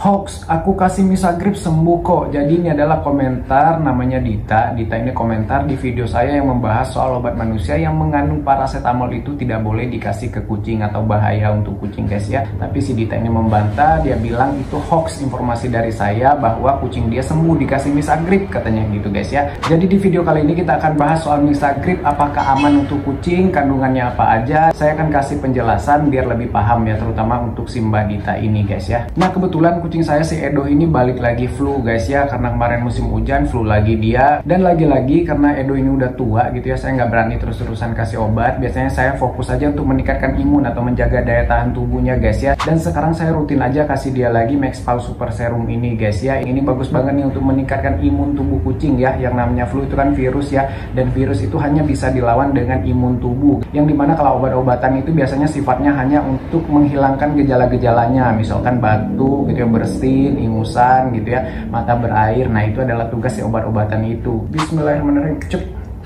Hoax, aku kasih Misagrip sembuh kok. Jadi ini adalah komentar, namanya Dita. Dita ini komentar di video saya yang membahas soal obat manusia yang mengandung paracetamol itu tidak boleh dikasih ke kucing atau bahaya untuk kucing guys ya. Tapi si Dita ini membantah, dia bilang itu hoax informasi dari saya bahwa kucing dia sembuh dikasih Misagrip katanya gitu guys ya. Jadi di video kali ini kita akan bahas soal Misagrip, apakah aman untuk kucing, kandungannya apa aja. Saya akan kasih penjelasan biar lebih paham ya, terutama untuk si Mbak Dita ini guys ya. Nah kebetulan kucing saya si Edo ini balik lagi flu guys ya, karena kemarin musim hujan flu lagi dia. Dan lagi-lagi karena Edo ini udah tua gitu ya, saya nggak berani terus-terusan kasih obat. Biasanya saya fokus aja untuk meningkatkan imun atau menjaga daya tahan tubuhnya guys ya. Dan sekarang saya rutin aja kasih dia lagi Maxpal Super Serum ini guys ya. Ini bagus banget nih untuk meningkatkan imun tubuh kucing ya. Yang namanya flu itu kan virus ya, dan virus itu hanya bisa dilawan dengan imun tubuh. Yang dimana kalau obat-obatan itu biasanya sifatnya hanya untuk menghilangkan gejala-gejalanya, misalkan batuk gitu ya, bersin, ingusan gitu ya, mata berair. Nah itu adalah tugas si obat-obatan itu. Bismillahirrahmanirrahim.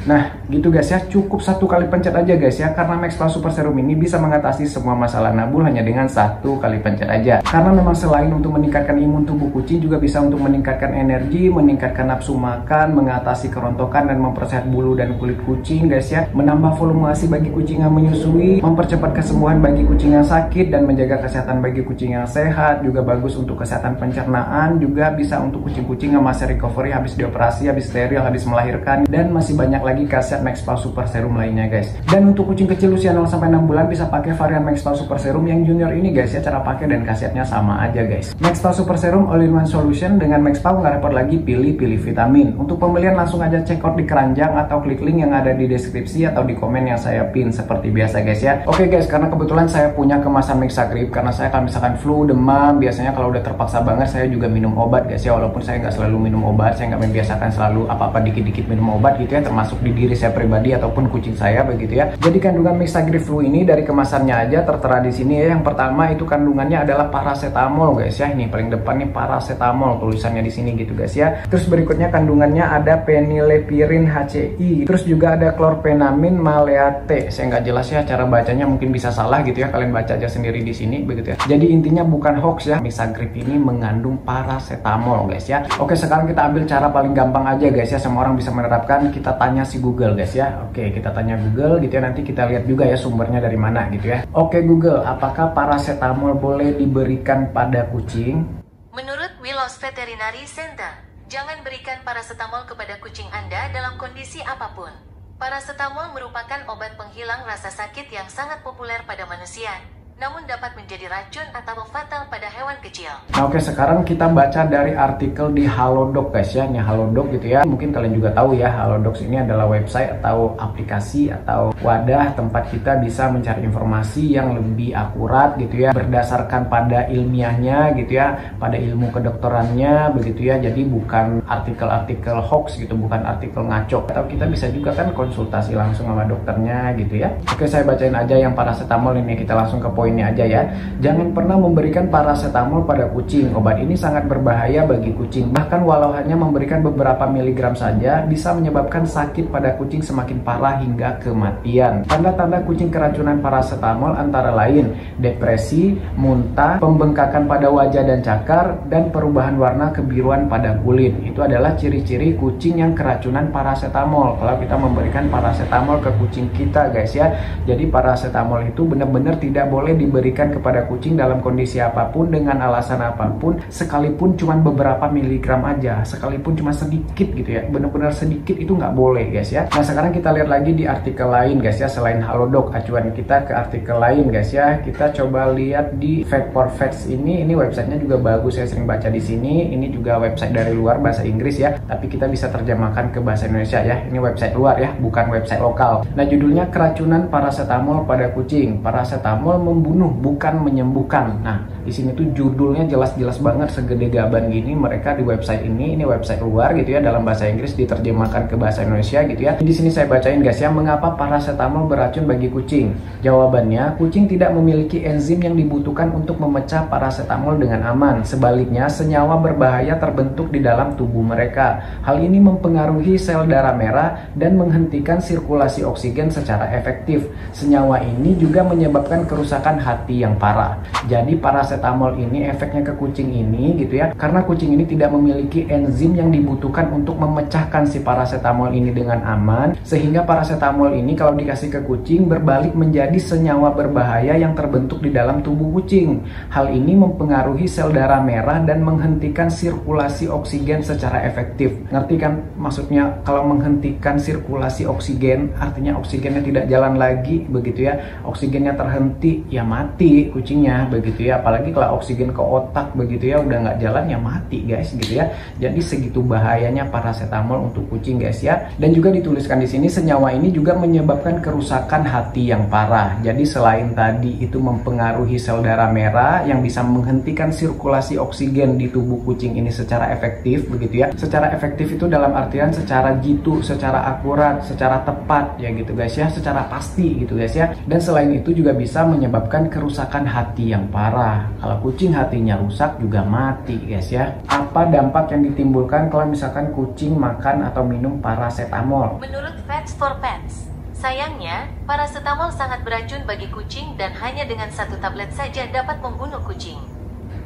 Nah gitu guys ya, cukup satu kali pencet aja guys ya, karena Maxpal Super Serum ini bisa mengatasi semua masalah nabul hanya dengan satu kali pencet aja. Karena memang selain untuk meningkatkan imun tubuh kucing, juga bisa untuk meningkatkan energi, meningkatkan nafsu makan, mengatasi kerontokan dan mempersehat bulu dan kulit kucing guys ya, menambah volume ASI bagi kucing yang menyusui, mempercepat kesembuhan bagi kucing yang sakit dan menjaga kesehatan bagi kucing yang sehat. Juga bagus untuk kesehatan pencernaan, juga bisa untuk kucing-kucing yang masih recovery habis dioperasi, habis steril, habis melahirkan, dan masih banyak lagi khasiat Maxpal Super Serum lainnya guys. Dan untuk kucing kecil usia 0 sampai 6 bulan bisa pakai varian Maxpal Super Serum yang junior ini guys ya. Cara pakai dan khasiatnya sama aja guys. Maxpal Super Serum all-in-one solution. Dengan Maxpal nggak repot lagi pilih-pilih vitamin. Untuk pembelian langsung aja check out di keranjang atau klik link yang ada di deskripsi atau di komen yang saya pin seperti biasa guys ya. Oke guys, karena kebetulan saya punya kemasan Misagrip, karena saya kalau misalkan flu, demam, biasanya kalau udah terpaksa banget saya juga minum obat guys ya. Walaupun saya nggak selalu minum obat, saya nggak membiasakan selalu apa-apa dikit-dikit minum obat gitu ya, termasuk di diri saya pribadi ataupun kucing saya begitu ya. Jadi kandungan Misagrip Flu ini dari kemasannya aja tertera di sini ya. Yang pertama itu kandungannya adalah paracetamol guys ya. Ini paling depan nih paracetamol tulisannya di sini gitu guys ya. Terus berikutnya kandungannya ada phenylephrine HCI. Terus juga ada chlorpheniramine maleate. Saya nggak jelas ya cara bacanya, mungkin bisa salah gitu ya. Kalian baca aja sendiri di sini begitu ya. Jadi intinya bukan hoax ya. Misagrip ini mengandung paracetamol guys ya. Oke, sekarang kita ambil cara paling gampang aja guys ya. Semua orang bisa menerapkan. Kita tanya si Google guys ya. Oke, kita tanya Google gitu ya, nanti kita lihat juga ya sumbernya dari mana gitu ya. Oke Google, apakah paracetamol boleh diberikan pada kucing? Menurut Willows Veterinary Center, jangan berikan paracetamol kepada kucing Anda dalam kondisi apapun. Paracetamol merupakan obat penghilang rasa sakit yang sangat populer pada manusia, namun dapat menjadi racun atau fatal pada hewan kecil. Nah oke, sekarang kita baca dari artikel di Halodoc guys ya. Ini Halodoc gitu ya. Mungkin kalian juga tahu ya, Halodoc ini adalah website atau aplikasi atau wadah tempat kita bisa mencari informasi yang lebih akurat gitu ya, berdasarkan pada ilmiahnya gitu ya, pada ilmu kedokterannya begitu ya. Jadi bukan artikel-artikel hoax gitu, bukan artikel ngaco. Atau kita bisa juga kan konsultasi langsung sama dokternya gitu ya. Oke, saya bacain aja yang paracetamol ini, kita langsung ke poinnya aja ya. Jangan pernah memberikan paracetamol pada kucing. Obat ini sangat berbahaya bagi kucing. Bahkan walau hanya memberikan beberapa miligram saja bisa menyebabkan sakit pada kucing semakin parah hingga kematian. Tanda-tanda kucing keracunan paracetamol antara lain depresi, muntah, pembengkakan pada wajah dan cakar, dan perubahan warna kebiruan pada kulit. Itu adalah ciri-ciri kucing yang keracunan paracetamol. Kalau kita memberikan paracetamol ke kucing kita guys ya. Jadi paracetamol itu benar-benar tidak boleh diberikan kepada kucing dalam kondisi apapun, dengan alasan apapun, sekalipun cuma beberapa miligram aja, sekalipun cuma sedikit gitu ya, benar-benar sedikit itu nggak boleh guys ya. Nah sekarang kita lihat lagi di artikel lain guys ya, selain Halodoc, acuan kita ke artikel lain guys ya. Kita coba lihat di Vet for Vets ini websitenya juga bagus, saya sering baca di sini. Ini juga website dari luar bahasa Inggris ya, tapi kita bisa terjemahkan ke bahasa Indonesia ya. Ini website luar ya, bukan website lokal. Nah judulnya keracunan paracetamol pada kucing. Paracetamol membunuh bukan menyembuhkan. Nah di sini tuh judulnya jelas-jelas banget segede gaban gini mereka di website ini website luar gitu ya, dalam bahasa Inggris diterjemahkan ke bahasa Indonesia gitu ya. Di sini saya bacain guys ya, mengapa paracetamol beracun bagi kucing? Jawabannya, kucing tidak memiliki enzim yang dibutuhkan untuk memecah paracetamol dengan aman. Sebaliknya, senyawa berbahaya terbentuk di dalam tubuh mereka. Hal ini mempengaruhi sel darah merah dan menghentikan sirkulasi oksigen secara efektif. Senyawa ini juga menyebabkan kerusakan hati yang parah. Jadi paracetamol paracetamol ini, efeknya ke kucing ini gitu ya, karena kucing ini tidak memiliki enzim yang dibutuhkan untuk memecahkan si paracetamol ini dengan aman, sehingga paracetamol ini kalau dikasih ke kucing berbalik menjadi senyawa berbahaya yang terbentuk di dalam tubuh kucing. Hal ini mempengaruhi sel darah merah dan menghentikan sirkulasi oksigen secara efektif. Ngerti kan maksudnya kalau menghentikan sirkulasi oksigen, artinya oksigennya tidak jalan lagi begitu ya, oksigennya terhenti ya mati kucingnya begitu ya. Apalagi kalau oksigen ke otak begitu ya udah nggak jalan ya mati guys gitu ya. Jadi segitu bahayanya paracetamol untuk kucing guys ya. Dan juga dituliskan di sini senyawa ini juga menyebabkan kerusakan hati yang parah. Jadi selain tadi itu mempengaruhi sel darah merah yang bisa menghentikan sirkulasi oksigen di tubuh kucing ini secara efektif begitu ya. Secara efektif itu dalam artian secara jitu, secara akurat, secara tepat ya gitu guys ya, secara pasti gitu guys ya. Dan selain itu juga bisa menyebabkan kerusakan hati yang parah. Kalau kucing hatinya rusak juga mati guys ya. Apa dampak yang ditimbulkan kalau misalkan kucing makan atau minum paracetamol? Menurut Vets for Pets, sayangnya, paracetamol sangat beracun bagi kucing dan hanya dengan 1 tablet saja dapat membunuh kucing.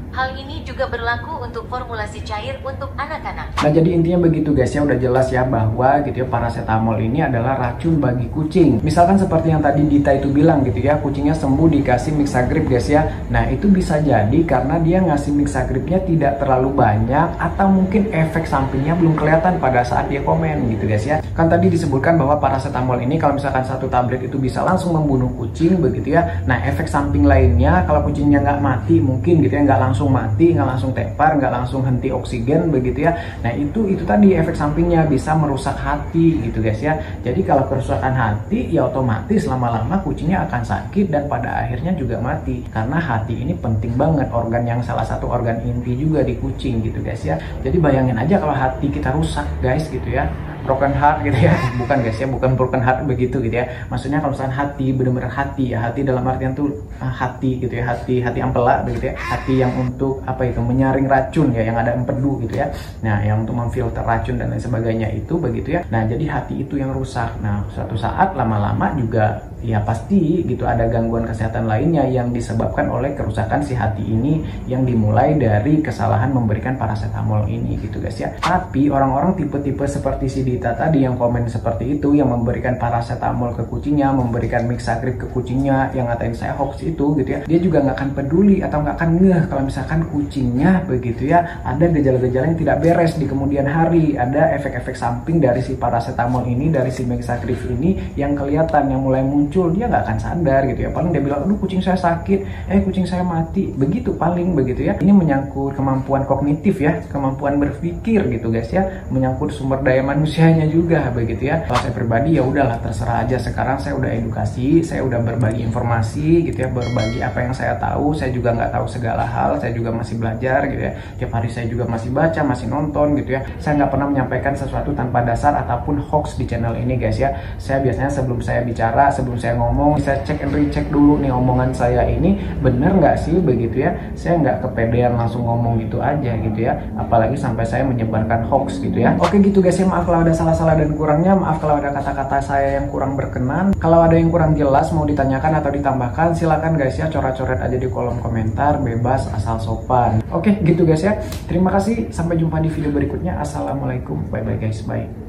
Hal ini juga berlaku untuk formulasi cair untuk anak-anak. Nah jadi intinya begitu guys ya, udah jelas ya bahwa gitu ya paracetamol ini adalah racun bagi kucing. Misalkan seperti yang tadi Dita itu bilang gitu ya, kucingnya sembuh dikasih Mixagrip guys ya. Nah itu bisa jadi karena dia ngasih Mixagripnya tidak terlalu banyak, atau mungkin efek sampingnya belum kelihatan pada saat dia komen gitu guys ya. Kan tadi disebutkan bahwa paracetamol ini kalau misalkan 1 tablet itu bisa langsung membunuh kucing begitu ya. Nah efek samping lainnya kalau kucingnya nggak mati mungkin gitu ya, nggak langsung mati, nggak langsung tepar, nggak langsung henti oksigen begitu ya. Nah itu tadi efek sampingnya bisa merusak hati gitu guys ya. Jadi kalau kerusakan hati ya otomatis lama-lama kucingnya akan sakit dan pada akhirnya juga mati. Karena hati ini penting banget, organ yang salah satu organ inti juga di kucing gitu guys ya. Jadi bayangin aja kalau hati kita rusak guys gitu ya, broken heart gitu ya, bukan guys ya, bukan broken heart begitu gitu ya. Maksudnya kalau misalkan hati, bener-bener hati ya, hati dalam artian tuh hati gitu ya, hati ampela begitu ya, hati yang untuk apa itu, menyaring racun ya, yang ada empedu gitu ya. Nah yang untuk memfilter racun dan lain sebagainya itu begitu ya. Nah jadi hati itu yang rusak. Nah suatu saat lama-lama juga ya pasti gitu ada gangguan kesehatan lainnya yang disebabkan oleh kerusakan si hati ini, yang dimulai dari kesalahan memberikan paracetamol ini gitu guys ya. Tapi orang-orang tipe-tipe seperti si Dita tadi yang komen seperti itu, yang memberikan paracetamol ke kucingnya, memberikan Mixagrip ke kucingnya, yang ngatain saya hoax itu gitu ya, dia juga nggak akan peduli atau nggak akan ngeh kalau misalkan kucingnya begitu ya ada gejala-gejala yang tidak beres di kemudian hari, ada efek-efek samping dari si paracetamol ini, dari si Mixagrip ini yang kelihatan, yang mulai muncul. Dia nggak akan sadar gitu ya, paling dia bilang aduh kucing saya sakit, kucing saya mati, begitu paling begitu ya. Ini menyangkut kemampuan kognitif ya, kemampuan berpikir gitu guys ya, menyangkut sumber daya manusianya juga begitu ya. Kalau saya pribadi ya udahlah terserah aja, sekarang saya udah edukasi, saya udah berbagi informasi gitu ya, berbagi apa yang saya tahu. Saya juga nggak tahu segala hal, saya juga masih belajar gitu ya, tiap hari saya juga masih baca, masih nonton gitu ya. Saya nggak pernah menyampaikan sesuatu tanpa dasar ataupun hoax di channel ini guys ya. Saya biasanya sebelum saya bicara, sebelum saya ngomong, saya cek and recheck dulu nih omongan saya ini bener nggak sih begitu ya. Saya nggak kepedean langsung ngomong gitu aja gitu ya, apalagi sampai saya menyebarkan hoax gitu ya. Oke gitu guys ya, maaf kalau ada salah-salah dan kurangnya, maaf kalau ada kata-kata saya yang kurang berkenan. Kalau ada yang kurang jelas mau ditanyakan atau ditambahkan, silakan guys ya, coret-coret aja di kolom komentar, bebas asal sopan. Oke gitu guys ya, terima kasih, sampai jumpa di video berikutnya. Assalamualaikum, bye bye guys, bye.